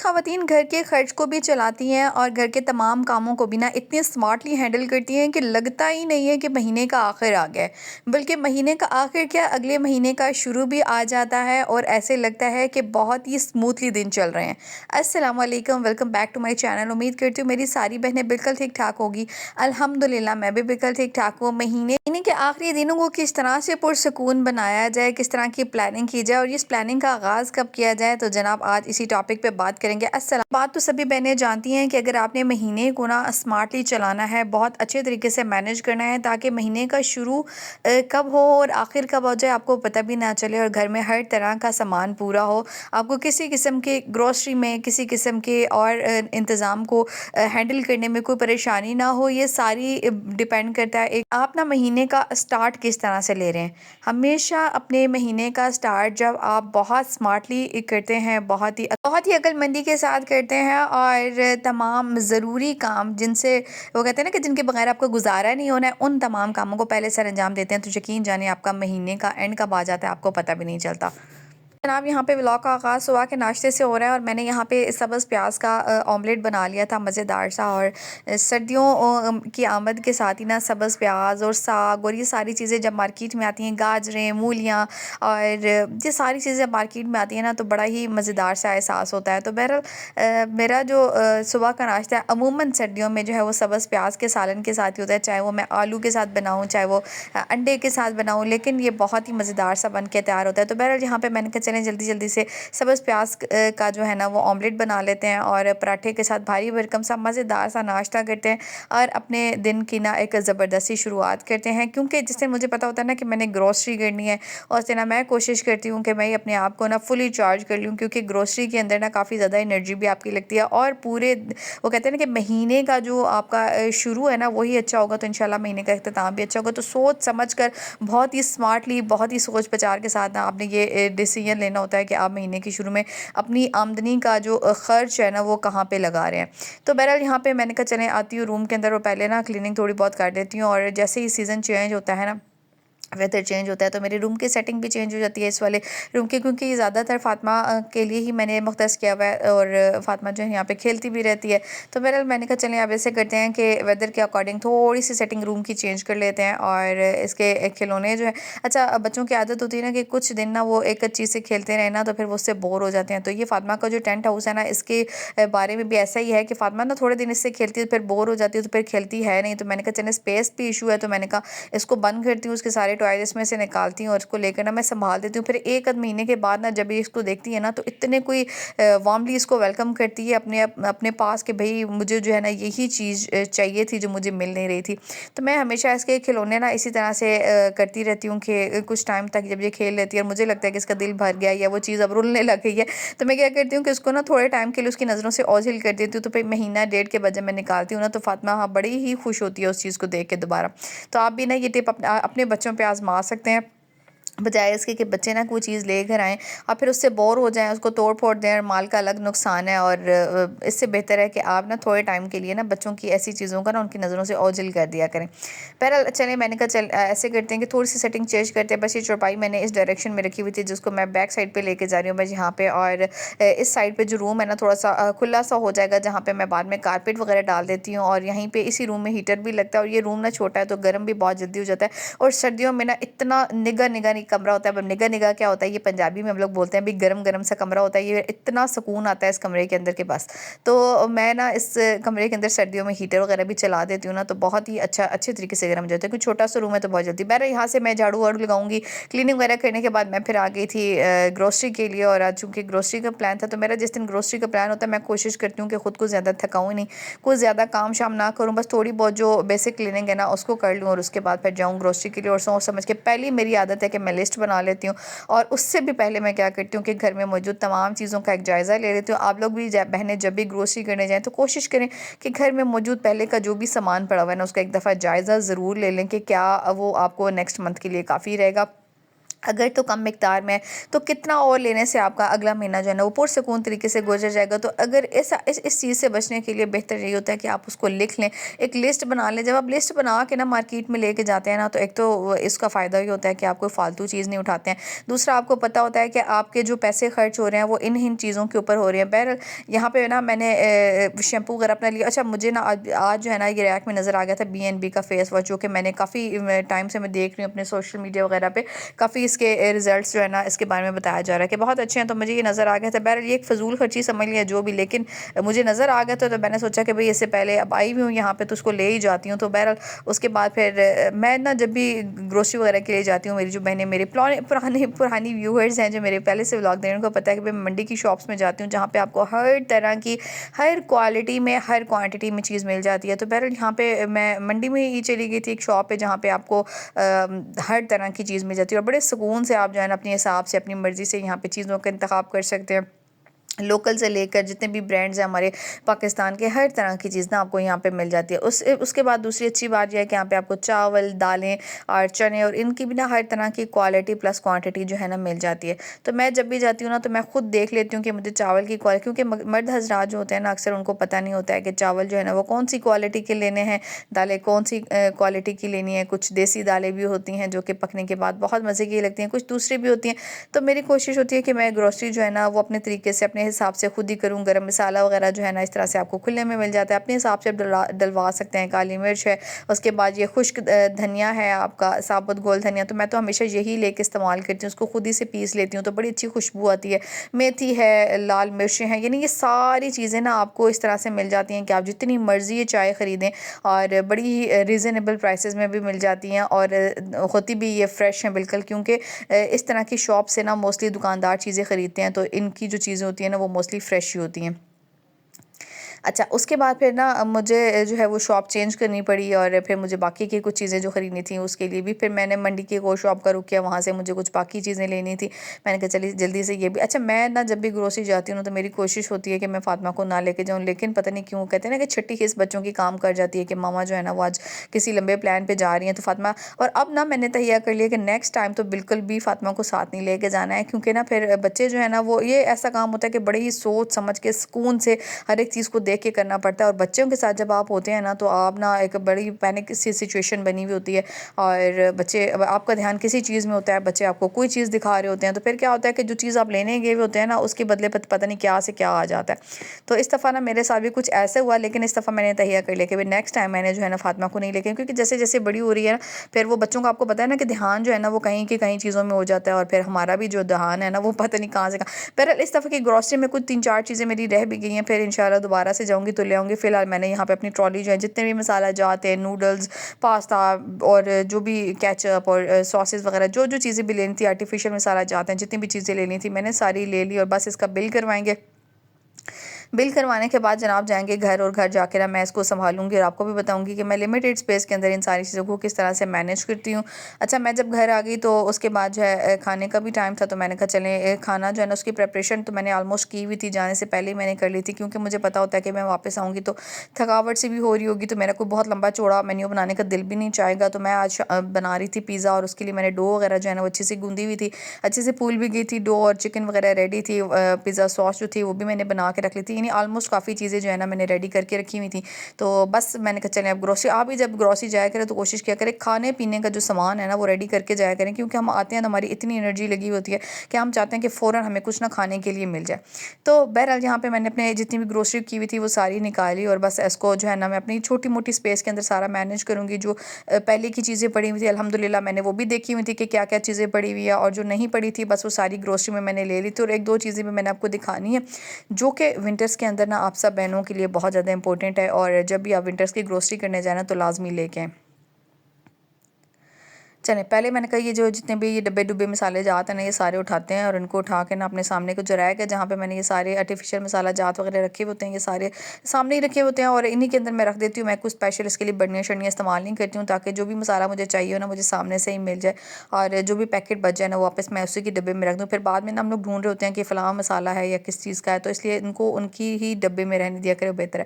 ख़वातीन घर के खर्च को भी चलाती हैं और घर के तमाम कामों को भी ना इतने स्मार्टली हैंडल करती हैं कि लगता ही नहीं है कि महीने का आखिर आ गया है। बल्कि महीने का आखिर क्या, अगले महीने का शुरू भी आ जाता है और ऐसे लगता है कि बहुत ही स्मूथली दिन चल रहे हैं। अस्सलाम वालेकुम, welcome back to my channel. उम्मीद करती हूँ मेरी सारी बहनें बिल्कुल ठीक ठाक होगी। अल्हम्दुलिल्लाह मैं भी बिल्कुल ठीक ठाक हूँ। महीने के आखिरी दिनों को किस तरह से पुरसकून बनाया जाए, किस तरह की प्लानिंग की जाए और इस प्लानिंग का आगाज़ कब किया जाए, तो जनाब आज इसी टॉपिक पे बात करेंगे। अस्सलाम। बात तो सभी बहनें जानती हैं कि अगर आपने महीने को ना स्मार्टली चलाना है, बहुत अच्छे तरीके से मैनेज करना है ताकि महीने का शुरू कब हो और आखिर कब हो जाए आपको पता भी ना चले और घर में हर तरह का सामान पूरा हो, आपको किसी किस्म के ग्रोसरी में किसी किस्म के और इंतज़ाम को हैंडल करने में कोई परेशानी ना हो। ये सारी डिपेंड करता है एक आप ना महीने का स्टार्ट किस तरह से ले रहे हैं। हमेशा अपने महीने का स्टार्ट जब आप बहुत स्मार्टली करते हैं, बहुत ही अक्लमंदी के साथ करते हैं और तमाम ज़रूरी काम जिनसे वो कहते हैं ना कि जिनके बगैर आपका गुजारा नहीं होना है, उन तमाम कामों को पहले सर अंजाम देते हैं तो यकीन जानिए आपका महीने का एंड कब आ जाता है आपको पता भी नहीं चलता। जनाब यहाँ पे व्लॉग का आगाज़ सुबह के नाश्ते से हो रहा है और मैंने यहाँ पे सब्ज़ प्याज का ऑमलेट बना लिया था मज़ेदार सा। और सर्दियों की आमद के साथ ही ना सब्ज़ प्याज और साग और ये सारी चीज़ें जब मार्केट में आती हैं, गाजरें, मूलियाँ और ये सारी चीज़ें जब मार्केट में आती हैं ना तो बड़ा ही मज़ेदार सा एहसास होता है। तो बहरहाल मेरा जो सुबह का नाश्ता है अमूमन सर्दियों में जो है वो सब्ज़ प्याज के सालन के साथ ही होता है, चाहे वो मैं आलू के साथ बनाऊँ, चाहे वो अंडे के साथ बनाऊँ, लेकिन ये बहुत ही मज़ेदार सा बन के तैयार होता है। तो बहरहाल यहाँ पे मैंने कहा चलें जल्दी जल्दी से सब्ज़ प्याज का जो है ना वो ऑमलेट बना लेते हैं और पराठे के साथ भारी भरकम सा मज़ेदार सा नाश्ता करते हैं और अपने दिन की ना एक ज़बरदस्ती शुरुआत करते हैं। क्योंकि जिससे मुझे पता होता है ना कि मैंने ग्रोसरी करनी है और उससे ना मैं कोशिश करती हूँ कि मैं अपने आप को ना फुली चार्ज कर लूँ, क्योंकि ग्रोसरी के अंदर ना काफ़ी ज़्यादा एनर्जी भी आपकी लगती है और पूरे वो कहते हैं ना कि महीने का जो आपका शुरू है ना वही अच्छा होगा तो इंशाल्लाह महीने का इख्तिताम भी अच्छा होगा। तो सोच समझ कर बहुत ही स्मार्टली, बहुत ही सोच विचार के साथ ना आपने ये डिसीजन लेना होता है कि आप महीने के शुरू में अपनी आमदनी का जो खर्च है ना वो कहाँ पे लगा रहे हैं। तो बहरहाल यहाँ पे मैंने कहा चलें आती हूँ रूम के अंदर और पहले ना क्लीनिंग थोड़ी बहुत कर देती हूँ और जैसे ही सीज़न चेंज होता है ना, वेदर चेंज होता है तो मेरे रूम की सेटिंग भी चेंज हो जाती है इस वाले रूम की, क्योंकि ज़्यादातर फ़ातिमा के लिए ही मैंने मुख्तस किया हुआ है और फ़ातिमा जो है यहाँ पे खेलती भी रहती है। तो बहरहाल मैंने कहा चलें अब ऐसे करते हैं कि वेदर के अकॉर्डिंग थोड़ी सी सेटिंग रूम की चेंज कर लेते हैं। और इसके खिलौने जो है, अच्छा बच्चों की आदत होती है ना कि कुछ दिन ना वो एक चीज़ से खेलते रहे ना तो फिर वो उससे बोर हो जाते हैं। तो ये फ़ातिमा का जो टेंट हाउस है ना इसके बारे में भी ऐसा ही है कि फ़ातिमा ना थोड़े दिन इससे खेलती है फिर बोर हो जाती है तो फिर खेलती है नहीं। तो मैंने कहा चलें स्पेस भी इशू है तो मैंने कहा इसको बंद करती हूँ, उसके सारे टॉयज इसमें से निकालती हूँ और इसको लेकर ना मैं संभाल देती हूँ। फिर एक आध महीने के बाद ना जब ये इसको देखती है ना तो इतने कोई वार्मली इसको वेलकम करती है अपने पास कि भाई मुझे जो है ना यही चीज़ चाहिए थी जो मुझे मिल नहीं रही थी। तो मैं हमेशा इसके खिलौने ना इसी तरह से करती रहती हूँ कि कुछ टाइम तक जब ये खेल लेती है और मुझे लगता है कि इसका दिल भर गया या वो चीज़ अब रुलने लग गई है तो मैं क्या करती हूँ कि उसको ना थोड़े टाइम के लिए उसकी नज़रों से ओझल कर देती हूँ। तो फिर महीना डेढ़ के बाद जब मैं निकालती हूँ ना तो फातिमा हाँ बड़ी ही खुश होती है उस चीज़ को देख के दोबारा। तो आप भी ना ये टिप अपने बच्चों पे आजमा सकते हैं, बजाय इसके कि बच्चे ना कोई चीज़ लेकर आएँ और फिर उससे बोर हो जाएँ, उसको तोड़ फोड़ दें और माल का अलग नुकसान है। और इससे बेहतर है कि आप ना थोड़े टाइम के लिए ना बच्चों की ऐसी चीज़ों का ना उनकी नज़रों से ओझल कर दिया करें। बहरहाल चलें मैंने कहा चल ऐसे करते हैं कि थोड़ी सी सेटिंग चेंज करते हैं। बस ये चौपाई मैंने इस डायरेक्शन में रखी हुई थी जिसको मैं बैक साइड पर लेके जा रही हूँ बस यहाँ पे। और इस साइड पर जो रूम है ना थोड़ा सा खुला सा हो जाएगा जहाँ पर मैं बाद में कारपेट वगैरह डाल देती हूँ और यहीं पर इसी रूम में हीटर भी लगता है और ये रूम ना छोटा है तो गर्म भी बहुत जल्दी हो जाता है। और सर्दियों में ना इतना निगाह निगाह कमरा होता है, निगाह क्या होता है ये पंजाबी में हम लोग बोलते हैं भी गरम गरम सा कमरा होता है, ये इतना सुकून आता है इस कमरे के अंदर के बस। तो मैं ना इस कमरे के अंदर सर्दियों में हीटर वगैरह भी चला देती हूँ ना तो बहुत ही अच्छे तरीके से गर्म हो जाता है, क्योंकि छोटा सा रूम है तो बहुत जल्दी। बहरहाल यहाँ से मैं झाड़ू वाड़ू लगाऊंगी, क्लीनिंग वगैरह करने के बाद मैं फिर आ गई थी ग्रोसरी के लिए। और आज चूँकि ग्रोसरी का प्लान था तो मेरा जिस दिन ग्रोसरी का प्लान होता है मैं कोशिश करती हूँ कि खुद को ज़्यादा थकाऊँ नहीं, कुछ ज़्यादा काम शाम ना करूँ, बस थोड़ी बहुत जो बेसिक क्लीनिंग है ना उसको कर लूँ और उसके बाद फिर जाऊँ ग्रोसरी के लिए। और सोच समझ के पहली मेरी आदत है कि मैं लिस्ट बना लेती हूँ और उससे भी पहले मैं क्या करती हूँ कि घर में मौजूद तमाम चीज़ों का एक जायज़ा ले लेती हूँ। आप लोग भी बहनें जब भी ग्रोसरी करने जाएँ तो कोशिश करें कि घर में मौजूद पहले का जो भी सामान पड़ा हुआ है ना उसका एक दफ़ा जायज़ा ज़रूर ले लें कि क्या वो आपको नेक्स्ट मंथ के लिए काफ़ी रहेगा अगर तो कम मिकदार में है, तो कितना और लेने से आपका अगला महीना जो है ना वो पुरसकून तरीके से गुजर जाएगा। तो अगर ऐसा इस चीज़ से बचने के लिए बेहतर यही होता है कि आप उसको लिख लें, एक लिस्ट बना लें। जब आप लिस्ट बना के ना मार्केट में लेके जाते हैं ना, तो एक तो इसका फ़ायदा ये होता है कि आप कोई फालतू चीज़ नहीं उठाते हैं। दूसरा, आपको पता होता है कि आपके जो पैसे खर्च हो रहे हैं वो इन चीज़ों के ऊपर हो रहे हैं। बहरहाल यहाँ पे ना मैंने शैम्पू वगैरह अपना लिया। अच्छा, मुझे ना आज जो है ना ये रैक में नज़र आ गया था B&B का फेस वॉश, जो कि मैंने काफ़ी टाइम से मैं देख रही हूँ अपने सोशल मीडिया वगैरह पे। काफ़ी इसके रिजल्ट्स जो है ना इसके बारे में बताया जा रहा है कि बहुत अच्छे हैं। तो मुझे ये नज़र आ गया था। बहरहाल ये एक फ़जूल खर्ची समझ लिया जो भी, लेकिन मुझे नज़र आ गया था, तो मैंने सोचा कि भाई इससे पहले अब आई हुई हूँ यहाँ पे तो उसको ले ही जाती हूँ। तो बहरहाल उसके बाद फिर मैं ना जब भी ग्रोसरी वगैरह के लिए जाती हूँ, मेरी जो बहनें, मेरे पुरानी व्यूअर्स हैं जो मेरे पहले से व्लॉग देख रहे हैं, उनको पता है कि भाई मैं मंडी की शॉप्स में जाती हूँ, जहाँ पे आपको हर तरह की, हर क्वालिटी में, हर क्वांटिटी में चीज़ मिल जाती है। तो बहरहाल यहाँ पे मैं मंडी में ही चली गई थी। एक शॉप है जहाँ पे आपको हर तरह की चीज़ मिल जाती है और बड़े सुकून से आप जो है ना अपने हिसाब से, अपनी मर्ज़ी से यहाँ पे चीज़ों का इंतखाब कर सकते हैं। लोकल से लेकर जितने भी ब्रांड्स हैं हमारे पाकिस्तान के, हर तरह की चीज़ ना आपको यहाँ पे मिल जाती है। उसके बाद दूसरी अच्छी बात यह है कि यहाँ पे आपको चावल, दालें और चने और इनकी भी ना हर तरह की क्वालिटी प्लस क्वांटिटी जो है ना मिल जाती है। तो मैं जब भी जाती हूँ ना, तो मैं खुद देख लेती हूँ कि मुझे चावल की क्वालिटी, क्योंकि मर्द हजरात जो होते हैं ना, अक्सर उनको पता नहीं होता है कि चावल जो है ना वो कौन सी क्वालिटी के लेने हैं, दालें कौन सी क्वालिटी की लेनी है। कुछ देसी दालें भी होती हैं जो कि पकने के बाद बहुत मज़े की लगती हैं, कुछ दूसरी भी होती हैं। तो मेरी कोशिश होती है कि मैं ग्रोसरी जो है ना वो अपने तरीके से, अपने हिसाब से खुद ही करूँ। गरम मसाला वगैरह जो है ना इस तरह से आपको खुले में मिल जाता है, अपने हिसाब से डलवा सकते हैं। काली मिर्च है, उसके बाद ये खुश्क धनिया है आपका, साबुत गोल धनिया, तो मैं तो हमेशा यही लेके इस्तेमाल करती हूँ, उसको खुद ही से पीस लेती हूँ, तो बड़ी अच्छी खुशबू आती है। मेथी है, लाल मिर्चें हैं, यानी ये सारी चीज़ें ना आपको इस तरह से मिल जाती हैं कि आप जितनी मर्ज़ी ये चाय ख़रीदें और बड़ी ही रीज़नेबल प्राइसेस में भी मिल जाती हैं और होती भी ये फ़्रेश हैं बिल्कुल, क्योंकि इस तरह की शॉप से ना मोस्टली दुकानदार चीज़ें ख़रीदते हैं, तो इनकी जो चीज़ें होती हैं ना वो मोस्टली फ़्रेश ही होती हैं। अच्छा, उसके बाद फिर ना मुझे जो है वो शॉप चेंज करनी पड़ी और फिर मुझे बाकी की कुछ चीज़ें जो ख़रीदनी थी उसके लिए भी फिर मैंने मंडी की एक और शॉप का रुख किया, वहाँ से मुझे कुछ बाकी चीज़ें लेनी थी। मैंने कहा चलिए जल्दी से ये भी। अच्छा, मैं ना जब भी ग्रोसरी जाती हूँ ना, तो मेरी कोशिश होती है कि मैं फ़ातिमा को ना लेके जाऊँ, लेकिन पता नहीं क्यों कहते हैं ना कि छठी हिस्स बच्चों की काम कर जाती है कि मामा जो है ना वो आज किसी लंबे प्लान पे जा रही हैं, तो फ़ातिमा, और अब ना मैंने तहिया कर लिया कि नेक्स्ट टाइम तो बिल्कुल भी फ़ातिमा को साथ नहीं लेके जाना है, क्योंकि ना फिर बच्चे जो है ना वो, ये ऐसा काम होता है कि बड़े ही सोच समझ के सुकून से हर एक चीज़ को देख के करना पड़ता है। और बच्चों के साथ जब आप होते हैं ना, तो आप ना एक बड़ी पैनिक सी सिचुएशन बनी हुई होती है और बच्चे, अब आपका ध्यान किसी चीज़ में होता है, बच्चे आपको कोई चीज़ दिखा रहे होते हैं, तो फिर क्या होता है कि जो चीज़ आप लेने गए हुए होते हैं ना, उसके बदले पता नहीं क्या से क्या आ जाता है। तो इस दफ़ा ना मेरे साथ भी कुछ ऐसा हुआ, लेकिन इस दफ़ा मैंने तहिया कर लिया कि भाई नेक्स्ट टाइम मैंने जो है ना फ़ातिमा को नहीं लेके, क्योंकि जैसे जैसे बड़ी हो रही है ना, फिर वो बच्चों का आपको पता है ना कि ध्यान जो है ना वो कहीं की कहीं चीज़ों में हो जाता है और फिर हमारा भी जो ध्यान है ना वो पता नहीं कहाँ से कहाँ। बहरहाल इस दफ़ा की ग्रॉसरी में कुछ 3-4 चीज़ें मेरी रह भी गई हैं, फिर इंशाल्लाह दोबारा से जाऊँगी तो ले आऊँगी। फ़िलहाल मैंने यहाँ पे अपनी ट्रॉली जो है, जितने भी मसाला जात है, नूडल्स, पास्ता और जो भी केचप और सॉसेस वगैरह, जो चीज़ें भी लेनी थी, आर्टिफिशियल मसाला जाते हैं, जितनी भी चीज़ें लेनी थी मैंने सारी ले ली और बस इसका बिल करवाएंगे। बिल करवाने के बाद जनाब जाएंगे घर और घर जाकर ना मैं इसको संभालूंगी और आपको भी बताऊंगी कि मैं लिमिटेड स्पेस के अंदर इन सारी चीज़ों को किस तरह से मैनेज करती हूँ। अच्छा, मैं जब घर आ गई तो उसके बाद जो है खाने का भी टाइम था, तो मैंने कहा चलें खाना जो है ना उसकी प्रेपरेशन तो मैंने ऑलमोस्ट की हुई थी, जाने से पहले ही मैंने कर ली थी, क्योंकि मुझे पता होता है कि मैं वापस आऊँगी तो थकावट से भी हो रही होगी, तो मेरा कोई बहुत लंबा चौड़ा मेन्यू बनाने का दिल भी नहीं चाहेगा। तो मैं आज बना रही थी पिज़्ज़ा और उसके लिए मैंने डो वगैरह जो है ना वो अच्छी सी गूंदी हुई थी, अच्छे से फूल भी गई थी डो, और चिकन वगैरह रेडी थी। पिज़्ज़ा सॉस जो थी वो भी मैंने बना के रख ली थी, यानी ऑलमोस्ट काफ़ी चीज़ें जो है ना मैंने रेडी करके रखी हुई थी। तो बस मैंने कहा चलें अब ग्रोसरी, आप भी जब ग्रोसरी जाया करें तो कोशिश किया करें खाने पीने का जो सामान है ना वो रेडी करके जाया करें, क्योंकि हम आते हैं तो हमारी इतनी एनर्जी लगी होती है कि हम चाहते हैं कि फ़ौरन हमें कुछ ना खाने के लिए मिल जाए। तो बहरहाल यहाँ पे मैंने अपने जितनी भी ग्रोसरी की हुई थी वो सारी निकाली और बस इसको जो है ना मैं अपनी छोटी मोटी स्पेस के अंदर सारा मैनेज करूँगी। जो पहले की चीज़ें पड़ी हुई थी अल्हम्दुलिल्लाह मैंने वो भी देखी हुई थी कि क्या क्या चीज़ें पड़ी हुई है, और जो नहीं पड़ी थी बस वो सारी ग्रोसरी में मैंने ले ली थी। और एक दो चीज़ें भी मैंने आपको दिखानी है जो कि विंटर्स के अंदर ना आप सब बहनों के लिए बहुत ज़्यादा इंपॉर्टेंट है, और जब भी आप विंटर्स की ग्रोसरी करने जाना तो लाजमी लेके आएँ। चलें, पहले मैंने कहा ये जो जितने भी ये डब्बे-डुब्बे मसाले जात हैं ना, ये सारे उठाते हैं और इनको उठा के ना अपने सामने को जो रैक है जहाँ पे मैंने ये सारे आर्टिफिशियल मसाला जात वगैरह रखे होते हैं, ये सारे सामने ही रखे होते हैं और इन्हीं के अंदर मैं रख देती हूँ। मैं कुछ स्पेशल इसके लिए बर्नियाँ-शर्नियाँ इस्तेमाल नहीं करती हूँ, ताकि जो भी मसाला मुझे चाहिए हो ना मुझे सामने से ही मिल जाए, और जो भी पैकेट बच जाए ना वापस मैं उसी के डब्बे में रख दूँ। फिर बाद में ना हम लोग ढूँढ रहे होते हैं कि फ़लाँ मसाला है या किस चीज़ का है, तो इसलिए इनको उनकी ही डब्बे में रहने दिया करें, बेहतर है।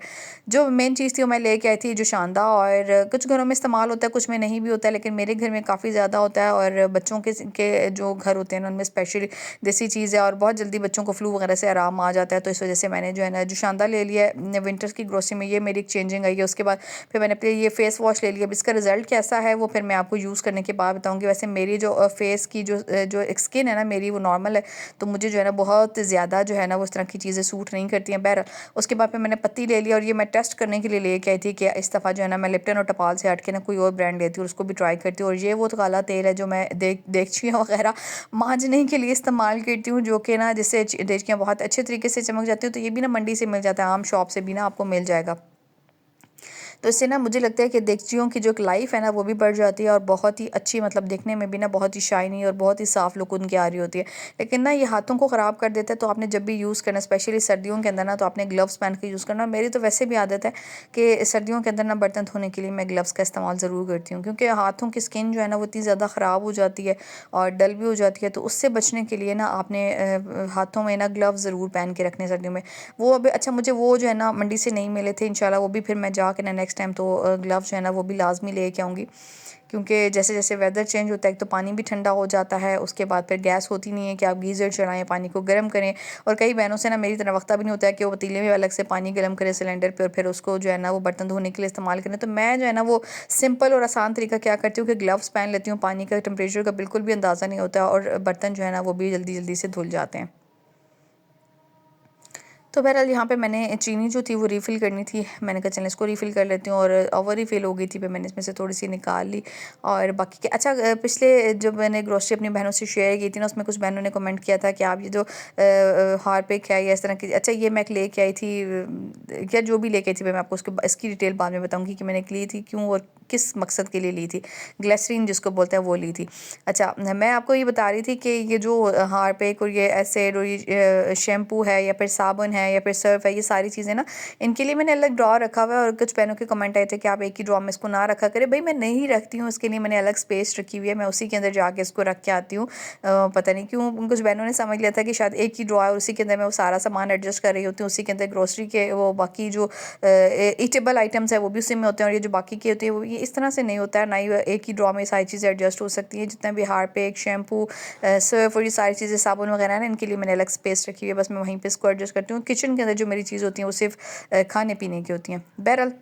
जो मेन चीज़ थी वो मैं लेके आई थी जो शानदार, और कुछ घरों में इस्तेमाल होता है, कुछ में नहीं भी होता है, लेकिन मेरे घर में काफ़ी ज़्यादा होता है और बच्चों के जो घर होते हैं उनमें स्पेशली देसी चीज़ है और बहुत जल्दी बच्चों को फ्लू वगैरह से आराम आ जाता है। तो इस वजह से मैंने जो है ना जुशांदा ले लिया है विंटर्स की ग्रोसरी में, ये मेरी एक चेंजिंग आई है। उसके बाद फिर मैंने अपने ये फेस वॉश ले लिया। अब इसका रिजल्ट कैसा है वो फिर मैं आपको यूज़ करने के बाद बताऊँगी। वैसे मेरी जो फेस की जो स्किन है ना मेरी, वो नॉर्मल है, तो मुझे जो है ना बहुत ज़्यादा जो है ना वो इस तरह की चीज़ें सूट नहीं करती हैं। बहरहाल उसके बाद फिर मैंने पत्ती ले लिया और ये मैं टेस्ट करने के लिए लेके आई थी कि इस दफ़ा जो है ना मैं लिप्टन और टपाल से हट के ना कोई और ब्रांड लेती हूँ और उसको भी ट्राई करती हूँ। और ये वो काला तेल है जो मैं देगचियाँ वगैरह मांजने के लिए इस्तेमाल करती हूँ, जो कि ना जिससे देगचियाँ बहुत अच्छे तरीके से चमक जाती हूँ। तो ये भी ना मंडी से मिल जाता है, आम शॉप से भी ना आपको मिल जाएगा। तो इससे ना मुझे लगता है कि देगचियों की जो एक लाइफ है ना वो भी बढ़ जाती है और बहुत ही अच्छी, मतलब देखने में भी ना बहुत ही शाइनी और बहुत ही साफ़ लुक उनकी आ रही होती है। लेकिन ना ये हाथों को ख़राब कर देता है, तो आपने जब भी यूज़ करना, स्पेशली सर्दियों के अंदर ना, तो आपने ग्लव्स पहन के यूज़ करना। मेरी तो वैसे भी आदत है कि सर्दियों के अंदर ना बर्तन धोने के लिए मैं ग्लव्स का इस्तेमाल ज़रूर करती हूँ, क्योंकि हाथों की स्किन जो है ना वो इतनी ज़्यादा ख़राब हो जाती है और डल भी हो जाती है। तो उससे बचने के लिए ना आपने हाथों में ना ग्लव्स ज़रूर पहन के रखने सर्दियों में। वो अभी अच्छा मुझे वो जो है ना मंडी से नहीं मिले थे, इंशाल्लाह वो भी फिर मैं जाके ना नेक्स्ट टाइम तो ग्लव्स जो है ना वो भी लाजमी लेके आऊँगी। क्योंकि जैसे जैसे वेदर चेंज होता है तो पानी भी ठंडा हो जाता है, उसके बाद फिर गैस होती नहीं है कि आप गीज़र चलाएं, पानी को गर्म करें। और कई बहनों से ना मेरी तरह वक्ता भी नहीं होता है कि वो पतीले में अलग से पानी गर्म करें सिलेंडर पे और फिर उसको जो है ना वो बर्तन धोने के लिए इस्तेमाल करें। तो मैं जो है ना वो सिंपल और आसान तरीका क्या करती हूँ कि ग्लव्स पहन लेती हूँ, पानी का टेम्परेचर का बिल्कुल भी अंदाज़ा नहीं होता और बर्तन जो है ना वो भी जल्दी जल्दी से धुल जाते हैं। तो बहरहाल यहाँ पे मैंने चीनी जो थी वो रीफ़िल करनी थी, मैंने कहा चलें इसको रीफ़िल कर लेती हूँ और ओवर रीफ़िल हो गई थी, फिर मैंने इसमें से थोड़ी सी निकाल ली। और बाकी के अच्छा पिछले जब मैंने ग्रोसरी अपनी बहनों से शेयर की थी ना, उसमें कुछ बहनों ने कमेंट किया था कि आप ये जो हारपिक है या इस तरह की, अच्छा ये मैं लेके आई थी या जो भी लेके आई थी, मैं आपको उसके इसकी डिटेल बाद में बताऊँगी कि मैंने ली थी क्यों और किस मकसद के लिए ली थी। ग्लिसरीन जिसको बोलते हैं वो ली थी। अच्छा मैं आपको ये बता रही थी कि ये जो हारपिक और ये एसिड और ये शैम्पू है या फिर साबुन है या फिर सर्फ है, ये सारी चीज़ें ना इनके लिए मैंने अलग ड्रॉ रखा हुआ है। और कुछ बहनों के कमेंट आए थे कि आप एक ही ड्रॉ में इसको ना रखा करें। भाई मैं नहीं रखती हूँ, इसके लिए मैंने अलग स्पेस रखी हुई है, मैं उसी के अंदर जाके इसको रख के आती हूँ। पता नहीं क्यों कुछ बहनों ने समझ लिया था कि शायद एक ही ड्रॉ है और उसी के अंदर मैं वो सारा सामान एडजस्ट कर रही होती हूँ, उसी के अंदर ग्रोसरी के वो बाकी जो ईटेबल आइटम्स है वो भी उसी में होते हैं और ये जो बाकी के होते हैं वो ये इस तरह से नहीं होता है। ना ही एक ही ड्रॉ में सारी चीज़ें एडजस्ट हो सकती हैं। जितना भी हारपिक, शैम्पू, सर्फ और ये सारी चीज़ें, साबुन वगैरह है ना, इनके लिए मैंने अलग स्पेस रखी हुई है, बस मैं वहीं पे इसको एडजस्ट करती हूँ। किचन के अंदर जो मेरी चीज़ होती हैं वो सिर्फ खाने पीने की होती हैं। बहरहाल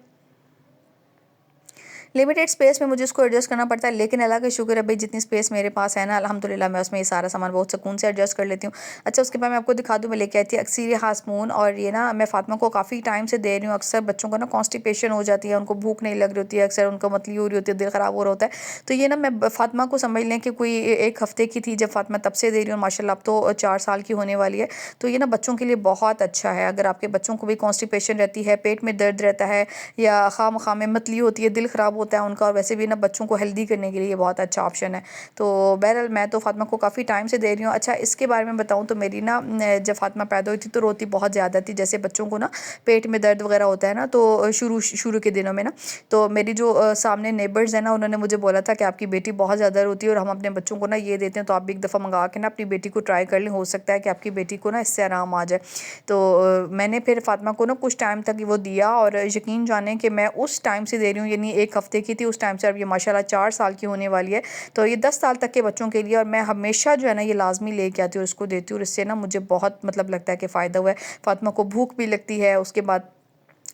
लिमिटेड स्पेस में मुझे उसको एडजस्ट करना पड़ता है, लेकिन अल्लाह का शुक्र है भाई जितनी स्पेस मेरे पास है ना अल्हम्दुलिल्लाह मैं उसमें ये सारा सामान बहुत सुकून से एडजस्ट कर लेती हूँ। अच्छा उसके बाद मैं आपको दिखा दूँ, मैं लेके आई थी अक्सीर हासमून और ये ना मैं फ़ातिमा को काफ़ी टाइम से दे रही हूँ। अक्सर बच्चों को ना कॉन्स्टिपेशन हो जाती है, उनको भूख नहीं लग रही होती है, अक्सर उनको मतली हो रही होती है, दिल ख़राब हो रहा होता है। तो ये ना मैं फ़ातिमा को समझ लें कि कोई एक हफ़्ते की थी जब फ़ातिमा तब से दे रही हूँ, माशाल्लाह अब तो 4 साल की होने वाली है। तो ये ना बच्चों के लिए बहुत अच्छा है। अगर आपके बच्चों को भी कॉन्स्टिपेशन रहती है, पेट में दर्द रहता है या खाम-खा में मतली होती है, दिल ख़राब होता है उनका, और वैसे भी ना बच्चों को हेल्दी करने के लिए ये बहुत अच्छा ऑप्शन है। तो बहरहाल मैं तो फ़ातिमा को काफ़ी टाइम से दे रही हूँ। अच्छा इसके बारे में बताऊँ तो मेरी ना जब फ़ातिमा पैदा हुई थी तो रोती बहुत ज़्यादा थी। जैसे बच्चों को ना पेट में दर्द वगैरह होता है ना, तो शुरू शुरू के दिनों में ना, तो मेरी जो सामने नेबर्स हैं ना उन्होंने मुझे बोला था कि आपकी बेटी बहुत ज़्यादा रोती है और हम अपने बच्चों को ना ये देते हैं, तो आप भी एक दफ़ा मंगा के ना अपनी बेटी को ट्राई कर लें, हो सकता है कि आपकी बेटी को ना इससे आराम आ जाए। तो मैंने फिर फ़ातिमा को ना कुछ टाइम तक वो दिया और यकीन जानें कि मैं उस टाइम से दे रही हूँ, यानी 1 हफ़्ते की थी उस टाइम से अब ये माशाल्लाह 4 साल की होने वाली है। तो ये 10 साल तक के बच्चों के लिए, और मैं हमेशा जो है ना ये लाज़मी लेके आती हूँ, इसको देती हूँ और इससे ना मुझे बहुत मतलब लगता है कि फ़ायदा हुआ है। फ़ातिमा को भूख भी लगती है, उसके बाद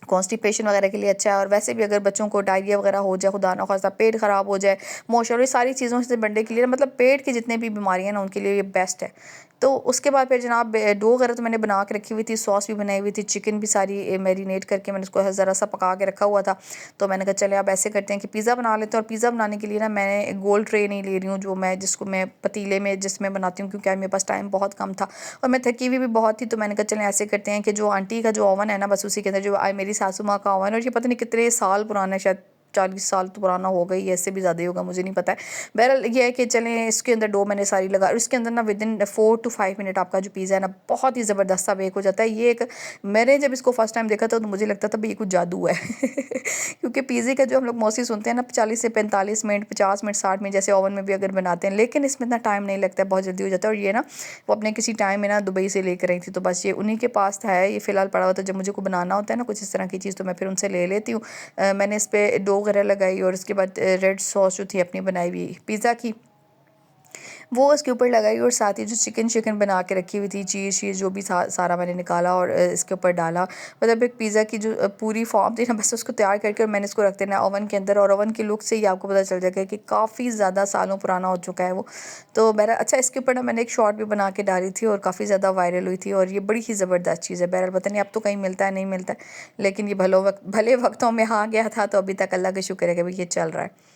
कॉन्स्टिपेशन वगैरह के लिए अच्छा है। और वैसे भी अगर बच्चों को डायरिया वगैरह हो जाए, खुदा ना खास्ता पेट ख़राब हो जाए, मोशन, और ये सारी चीज़ों से बढ़ने के लिए मतलब पेट की जितने भी बीमारियाँ ना उनके लिए ये बेस्ट है। तो उसके बाद फिर जनाब डो वगैरह तो मैंने बना के रखी हुई थी, सॉस भी बनाई हुई थी, चिकन भी सारी मैरिनेट करके मैंने उसको ज़रा सा पका के रखा हुआ था। तो मैंने कहा चले अब ऐसे करते हैं कि पिज़्ज़ा बना लेते हैं। और पिज़्ज़ा बनाने के लिए ना मैं गोल्ड ट्रे नहीं ले रही हूँ, जो मैं जिसको मैं पतीले में जिसमें बनाती हूँ, क्योंकि मेरे पास टाइम बहुत कम था और मैं थकी हुई भी बहुत थी। तो मैंने कहा चलें ऐसे करते हैं कि जो आंटी का जो ओवन है ना, बस उसी के अंदर जो मेरी सासू माँ का ओवन है, और ये पता नहीं कितने साल पुराना है, शायद 40 साल तो पुराना हो गई, ऐसे भी ज़्यादा ही होगा, मुझे नहीं पता है। बहरहाल ये है कि चलें इसके अंदर डो मैंने सारी लगा, और इसके अंदर ना विदिन 4 to 5 मिनट आपका जो पिज़्ज़ा है ना बहुत ही ज़बरदस्त सा बेक हो जाता है। ये एक मैंने जब इसको फर्स्ट टाइम देखा था तो मुझे लगता था भाई ये कुछ जादू है क्योंकि पिज़्ज़े का जो हम लोग मोस्टली सुनते हैं ना 40 से 45 मिनट, 50 मिनट, 60 मिनट जैसे ओवन में भी अगर बनाते हैं, लेकिन इसमें इतना टाइम नहीं लगता है, बहुत जल्दी हो जाता है। और ये ना वो अपने किसी टाइम में ना दुबई से लेकर आई थी, तो बस ये उन्हीं के पास था, ये फ़िलहाल पड़ा हुआ था। जब मुझे को बनाना होता है ना कुछ इस तरह की चीज़ तो मैं फिर उनसे ले लेती हूँ। मैंने इस पर डो वगैरह लगाई और उसके बाद रेड सॉस जो थी अपनी बनाई हुई पिज़्ज़ा की वो उसके ऊपर लगाई और साथ ही जो चिकन बना के रखी हुई थी चीज़ जो भी सारा मैंने निकाला और इसके ऊपर डाला। मतलब एक पिज़्ज़ा की जो पूरी फॉर्म थी ना, बस उसको तैयार करके और मैंने इसको रख देना ओवन के अंदर, और ओवन की लुक से ही आपको पता चल जाएगा कि काफ़ी ज़्यादा सालों पुराना हो चुका है वो। तो मेरा अच्छा, इसके ऊपर ना मैंने एक शॉर्ट भी बना के डाली थी और काफ़ी ज़्यादा वायरल हुई थी, और ये बड़ी ही ज़बरदस्त चीज़ है। बहरहाल पता नहीं अब तो कहीं मिलता है नहीं मिलता है, लेकिन ये भले वक्तों में हाँ गया था, तो अभी तक अल्लाह का शुक्र है कि भाई ये चल रहा है।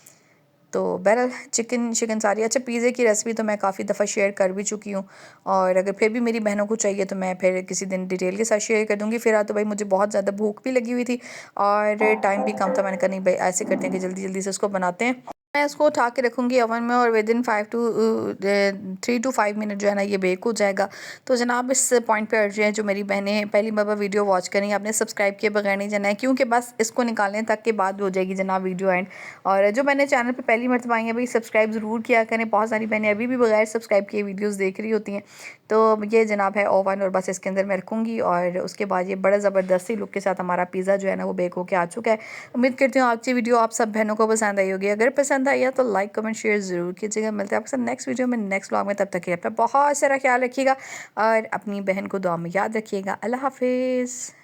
तो बहरहाल चिकन सारी अच्छा, पिज़्ज़े की रेसिपी तो मैं काफ़ी दफ़ा शेयर कर भी चुकी हूँ, और अगर फिर भी मेरी बहनों को चाहिए तो मैं फिर किसी दिन डिटेल के साथ शेयर कर दूँगी। फिर तो भाई मुझे बहुत ज़्यादा भूख भी लगी हुई थी और टाइम भी कम था। मैंने कहा नहीं भाई ऐसे करते हैं कि जल्दी जल्दी से उसको बनाते हैं। मैं इसको उठा के रखूँगी ओवन में और विदिन 3 to 5 मिनट जो है ना ये बेक हो जाएगा। तो जनाब इस पॉइंट पे अर्ज है, जो मेरी बहनें पहली मरतबा वीडियो वॉच करें, आपने सब्सक्राइब किए बगैर नहीं जाना है, क्योंकि बस इसको निकालने तक के बाद हो जाएगी जनाब वीडियो एंड। और जो मैंने चैनल पे पहली मरतबा आई हैं भाई सब्सक्राइब ज़रूर किया करें। बहुत सारी बहनें अभी भी बगैर सब्सक्राइब किए वीडियोज़ देख रही होती हैं। तो ये जनाब है ओवन, और बस इसके अंदर मैं रखूँगी और उसके बाद ये बड़ा ज़बरदस्ती लुक के साथ हमारा पिज़्ज़ा जो है ना वो बेक होके आ चुका है। उम्मीद करती हूँ आज की वीडियो आप सब बहनों को पसंद आई होगी। अगर पसंद आई है तो लाइक कमेंट शेयर ज़रूर कीजिएगा। मिलते हैं आपके साथ नेक्स्ट वीडियो में, नेक्स्ट व्लॉग में। तब तक के लिए अपना बहुत सारा ख्याल रखिएगा और अपनी बहन को दुआ में याद रखिएगा। अल्लाह हाफिज़।